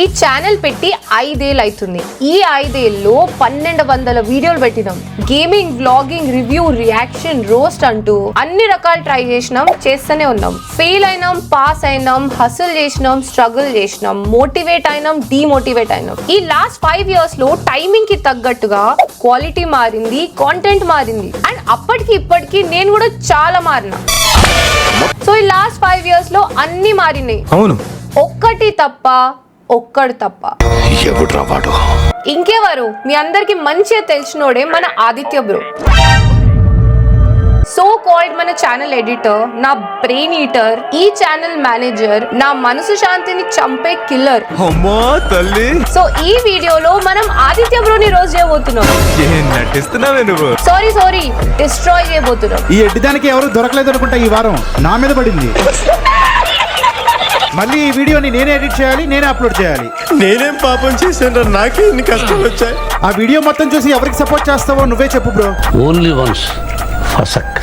ఈ ఛానల్ పెట్టి 5 ఏళ్ళు అవుతుంది. ఈ 5 ఏళ్ళలో 1200 వీడియోలు పెట్టినాం. Gaming, vlogging, review, reaction, roast అంటూ అన్ని రకాలు ట్రై చేసినాం, చేస్తూనే ఉన్నాం. ఫెయిల్ అయినాం, పాస్ అయినాం, హసల్ చేసినాం, స్ట్రగుల్ చేసినాం, మోటివేట్ అయినాం, డిమోటివేట్ అయినాం. ఈ లాస్ట్ 5 years లో టైమింగ్ కి తగ్గట్టుగా క్వాలిటీ మారింది, కాంటెంట్ మారింది, అండ్ అప్పటికి ఇప్పటికి నేను కూడా చాలా మారినా. సో ఈ లాస్ట్ 5 years లో అన్ని మారినాయి. అవును, ఒక్కడు తప్ప ఎవడ్రా వాడు? ఇంకెవరు? మీ అందరికి మంచిగా తెలిసినోడే మన ఆదిత్య బ్రో. సో కాల్డ్ మన ఛానల్ ఎడిటర్, నా బ్రెయిన్ ఈటర్, ఈ ఛానల్ మేనేజర్, నా మనసు శాంతిని చంపే కిల్లర్. అమ్మా తల్లి. సో ఈ వీడియోలో మనం ఆదిత్య బ్రోని రోజు చేయబోతున్నాం. ఏం నటిస్తున్నావే నువ్వు? సారీ డిస్ట్రాయ్ చేయబోతున్నాం. ఈ ఎడ్డిదానికి ఎవరు దొరకలేదు అనుకుంటా. ఈ వారం నా మీద పడింది. మళ్ళీ ఈ వీడియోని నేనే ఎడిట్ చేయాలి, నేనే అప్లోడ్ చేయాలి. నేనేం పాపం చేశాను? నాకే ఇన్ని కష్టాలు వచ్చాయి. ఆ వీడియో మొత్తం చూసి ఎవరికి సపోర్ట్ చేస్తావో నువ్వే చెప్పు బ్రో. Only once ఫసక్.